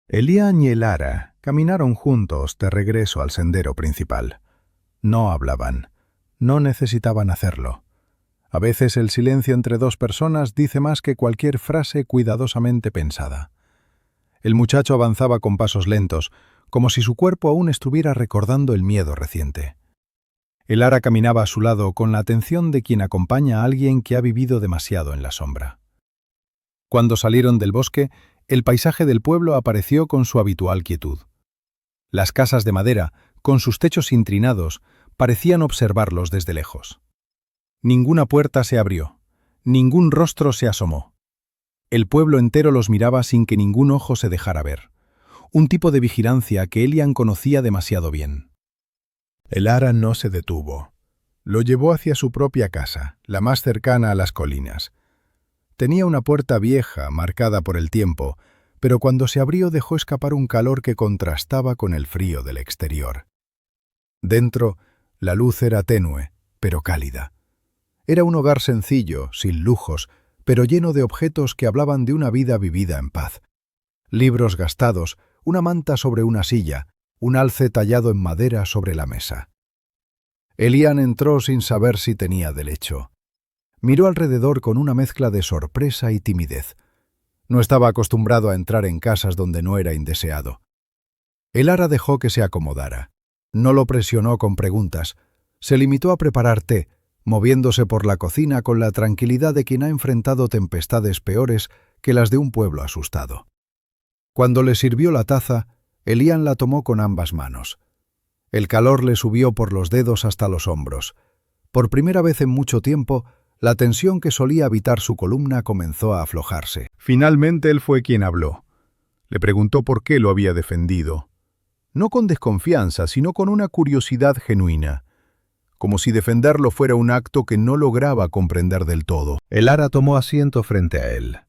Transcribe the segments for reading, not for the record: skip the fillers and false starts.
Elian y Elara caminaron juntos de regreso al sendero principal. No hablaban. No necesitaban hacerlo. A veces el silencio entre dos personas dice más que cualquier frase cuidadosamente pensada. El muchacho avanzaba con pasos lentos, como si su cuerpo aún estuviera recordando el miedo reciente. Elara caminaba a su lado con la atención de quien acompaña a alguien que ha vivido demasiado en la sombra. Cuando salieron del bosque, el paisaje del pueblo apareció con su habitual quietud. Las casas de madera, con sus techos intrinados, parecían observarlos desde lejos. Ninguna puerta se abrió, ningún rostro se asomó. El pueblo entero los miraba sin que ningún ojo se dejara ver. Un tipo de vigilancia que Elian conocía demasiado bien. Elara no se detuvo. Lo llevó hacia su propia casa, la más cercana a las colinas. Tenía una puerta vieja, marcada por el tiempo, pero cuando se abrió dejó escapar un calor que contrastaba con el frío del exterior. Dentro, la luz era tenue, pero cálida. Era un hogar sencillo, sin lujos, pero lleno de objetos que hablaban de una vida vivida en paz. Libros gastados, una manta sobre una silla, un alce tallado en madera sobre la mesa. Elian entró sin saber si tenía derecho. Miró alrededor con una mezcla de sorpresa y timidez. No estaba acostumbrado a entrar en casas donde no era indeseado. Elara dejó que se acomodara. No lo presionó con preguntas. Se limitó a preparar té, moviéndose por la cocina con la tranquilidad de quien ha enfrentado tempestades peores que las de un pueblo asustado. Cuando le sirvió la taza, Elian la tomó con ambas manos. El calor le subió por los dedos hasta los hombros. Por primera vez en mucho tiempo, la tensión que solía habitar su columna comenzó a aflojarse. Finalmente él fue quien habló. Le preguntó por qué lo había defendido. No con desconfianza, sino con una curiosidad genuina. Como si defenderlo fuera un acto que no lograba comprender del todo. Elara tomó asiento frente a él.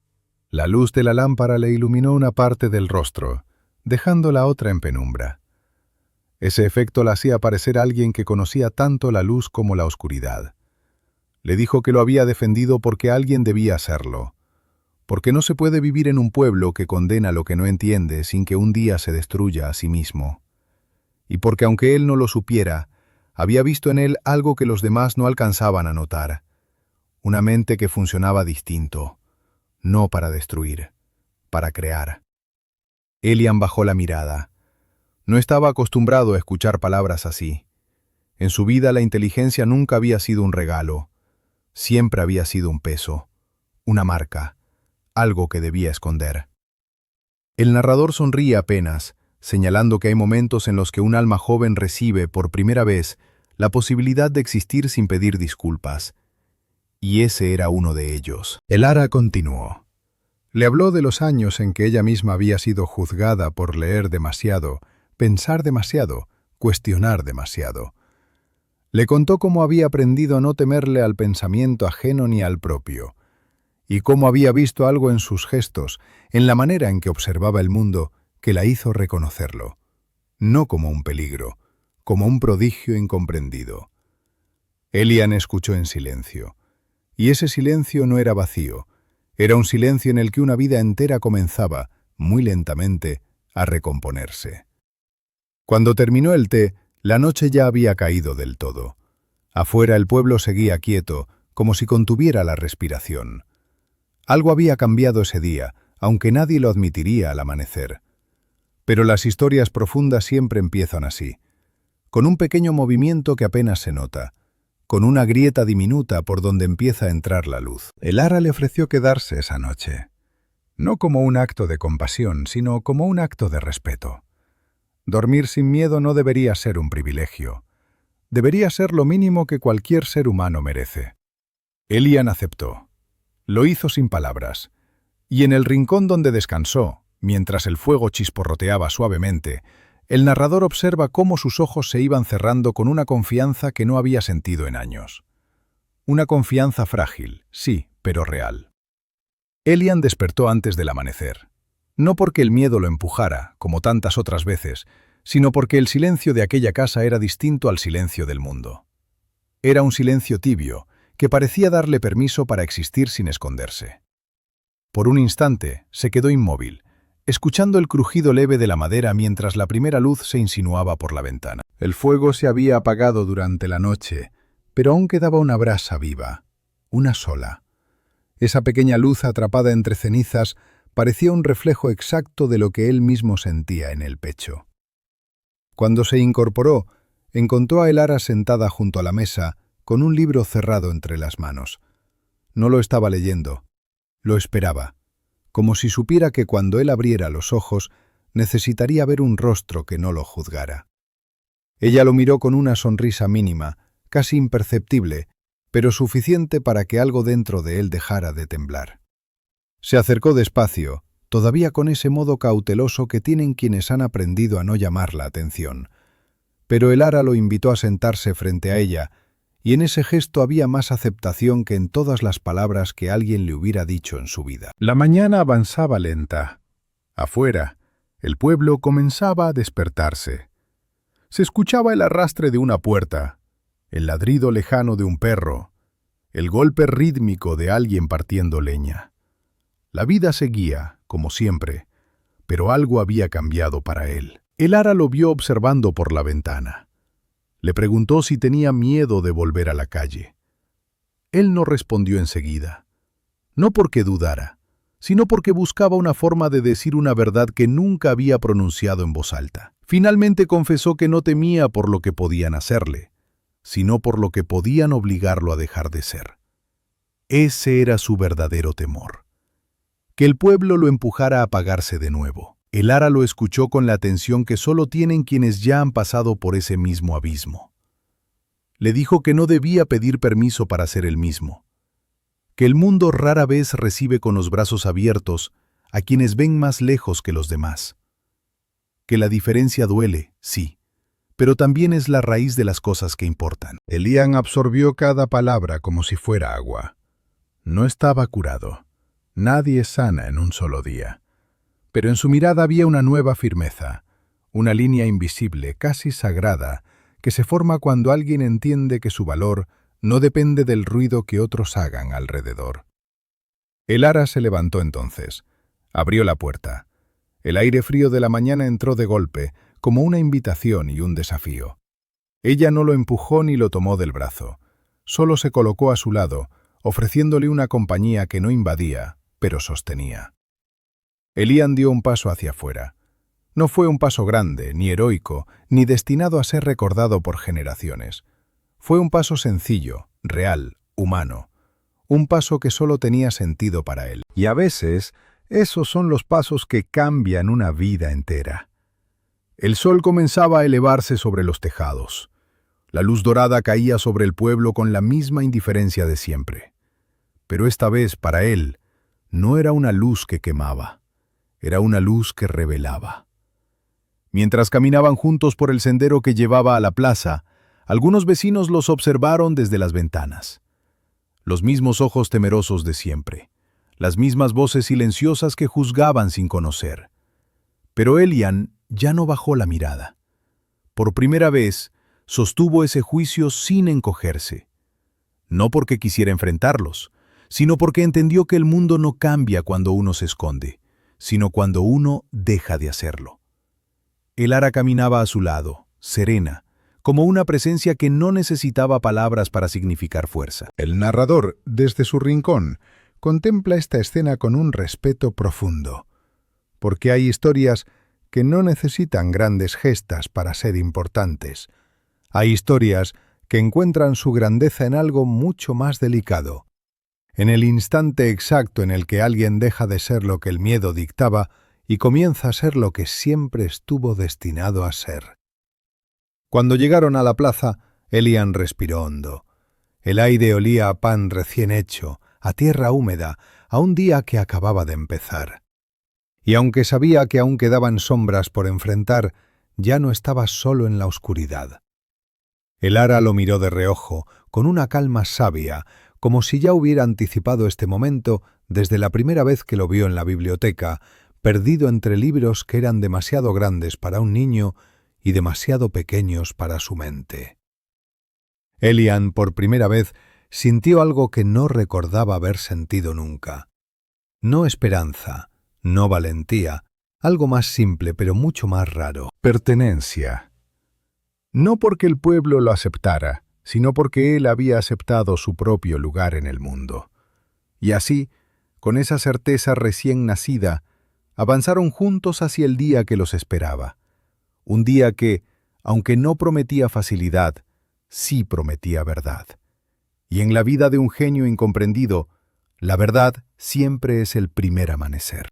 La luz de la lámpara le iluminó una parte del rostro, dejando la otra en penumbra. Ese efecto la hacía parecer alguien que conocía tanto la luz como la oscuridad. Le dijo que lo había defendido porque alguien debía hacerlo, porque no se puede vivir en un pueblo que condena lo que no entiende sin que un día se destruya a sí mismo. Y porque aunque él no lo supiera, había visto en él algo que los demás no alcanzaban a notar, una mente que funcionaba distinto, no para destruir, para crear. Elian bajó la mirada. No estaba acostumbrado a escuchar palabras así. En su vida la inteligencia nunca había sido un regalo. Siempre había sido un peso, una marca, algo que debía esconder. El narrador sonríe apenas, señalando que hay momentos en los que un alma joven recibe, por primera vez, la posibilidad de existir sin pedir disculpas. Y ese era uno de ellos. Elara continuó. Le habló de los años en que ella misma había sido juzgada por leer demasiado, pensar demasiado, cuestionar demasiado. Le contó cómo había aprendido a no temerle al pensamiento ajeno ni al propio, y cómo había visto algo en sus gestos, en la manera en que observaba el mundo, que la hizo reconocerlo, no como un peligro, como un prodigio incomprendido. Elian escuchó en silencio, y ese silencio no era vacío, era un silencio en el que una vida entera comenzaba, muy lentamente, a recomponerse. Cuando terminó el té, la noche ya había caído del todo. Afuera el pueblo seguía quieto, como si contuviera la respiración. Algo había cambiado ese día, aunque nadie lo admitiría al amanecer. Pero las historias profundas siempre empiezan así, con un pequeño movimiento que apenas se nota, con una grieta diminuta por donde empieza a entrar la luz. Elara le ofreció quedarse esa noche, no como un acto de compasión, sino como un acto de respeto. Dormir sin miedo no debería ser un privilegio. Debería ser lo mínimo que cualquier ser humano merece. Elian aceptó. Lo hizo sin palabras. Y en el rincón donde descansó, mientras el fuego chisporroteaba suavemente, el narrador observa cómo sus ojos se iban cerrando con una confianza que no había sentido en años. Una confianza frágil, sí, pero real. Elian despertó antes del amanecer. No porque el miedo lo empujara, como tantas otras veces, sino porque el silencio de aquella casa era distinto al silencio del mundo. Era un silencio tibio, que parecía darle permiso para existir sin esconderse. Por un instante se quedó inmóvil, escuchando el crujido leve de la madera mientras la primera luz se insinuaba por la ventana. El fuego se había apagado durante la noche, pero aún quedaba una brasa viva, una sola. Esa pequeña luz atrapada entre cenizas parecía un reflejo exacto de lo que él mismo sentía en el pecho. Cuando se incorporó, encontró a Elara sentada junto a la mesa, con un libro cerrado entre las manos. No lo estaba leyendo, lo esperaba, como si supiera que cuando él abriera los ojos necesitaría ver un rostro que no lo juzgara. Ella lo miró con una sonrisa mínima, casi imperceptible, pero suficiente para que algo dentro de él dejara de temblar. Se acercó despacio, todavía con ese modo cauteloso que tienen quienes han aprendido a no llamar la atención. Pero Elara lo invitó a sentarse frente a ella, y en ese gesto había más aceptación que en todas las palabras que alguien le hubiera dicho en su vida. La mañana avanzaba lenta. Afuera, el pueblo comenzaba a despertarse. Se escuchaba el arrastre de una puerta, el ladrido lejano de un perro, el golpe rítmico de alguien partiendo leña. La vida seguía, como siempre, pero algo había cambiado para él. Elara lo vio observando por la ventana. Le preguntó si tenía miedo de volver a la calle. Él no respondió enseguida. No porque dudara, sino porque buscaba una forma de decir una verdad que nunca había pronunciado en voz alta. Finalmente confesó que no temía por lo que podían hacerle, sino por lo que podían obligarlo a dejar de ser. Ese era su verdadero temor. Que el pueblo lo empujara a apagarse de nuevo. Elara lo escuchó con la atención que solo tienen quienes ya han pasado por ese mismo abismo. Le dijo que no debía pedir permiso para ser el mismo, que el mundo rara vez recibe con los brazos abiertos a quienes ven más lejos que los demás, que la diferencia duele, sí, pero también es la raíz de las cosas que importan. Elian absorbió cada palabra como si fuera agua. No estaba curado. Nadie sana en un solo día. Pero en su mirada había una nueva firmeza, una línea invisible, casi sagrada, que se forma cuando alguien entiende que su valor no depende del ruido que otros hagan alrededor. Elara se levantó entonces. Abrió la puerta. El aire frío de la mañana entró de golpe, como una invitación y un desafío. Ella no lo empujó ni lo tomó del brazo. Solo se colocó a su lado, ofreciéndole una compañía que no invadía, pero sostenía. Elian dio un paso hacia afuera. No fue un paso grande, ni heroico, ni destinado a ser recordado por generaciones. Fue un paso sencillo, real, humano. Un paso que solo tenía sentido para él. Y a veces, esos son los pasos que cambian una vida entera. El sol comenzaba a elevarse sobre los tejados. La luz dorada caía sobre el pueblo con la misma indiferencia de siempre. Pero esta vez, para él, no era una luz que quemaba. Era una luz que revelaba. Mientras caminaban juntos por el sendero que llevaba a la plaza, algunos vecinos los observaron desde las ventanas. Los mismos ojos temerosos de siempre, las mismas voces silenciosas que juzgaban sin conocer. Pero Elian ya no bajó la mirada. Por primera vez, sostuvo ese juicio sin encogerse. No porque quisiera enfrentarlos, sino porque entendió que el mundo no cambia cuando uno se esconde, sino cuando uno deja de hacerlo. Elara caminaba a su lado, serena, como una presencia que no necesitaba palabras para significar fuerza. El narrador, desde su rincón, contempla esta escena con un respeto profundo, porque hay historias que no necesitan grandes gestas para ser importantes. Hay historias que encuentran su grandeza en algo mucho más delicado, en el instante exacto en el que alguien deja de ser lo que el miedo dictaba y comienza a ser lo que siempre estuvo destinado a ser. Cuando llegaron a la plaza, Elian respiró hondo. El aire olía a pan recién hecho, a tierra húmeda, a un día que acababa de empezar. Y aunque sabía que aún quedaban sombras por enfrentar, ya no estaba solo en la oscuridad. Elara lo miró de reojo, con una calma sabia, como si ya hubiera anticipado este momento desde la primera vez que lo vio en la biblioteca, perdido entre libros que eran demasiado grandes para un niño y demasiado pequeños para su mente. Elian, por primera vez, sintió algo que no recordaba haber sentido nunca. No esperanza, no valentía, Algo más simple, pero mucho más raro. Pertenencia. No porque el pueblo lo aceptara, sino porque él había aceptado su propio lugar en el mundo. Y así, con esa certeza recién nacida, avanzaron juntos hacia el día que los esperaba. Un día que, aunque no prometía facilidad, sí prometía verdad. Y en la vida de un genio incomprendido, la verdad siempre es el primer amanecer.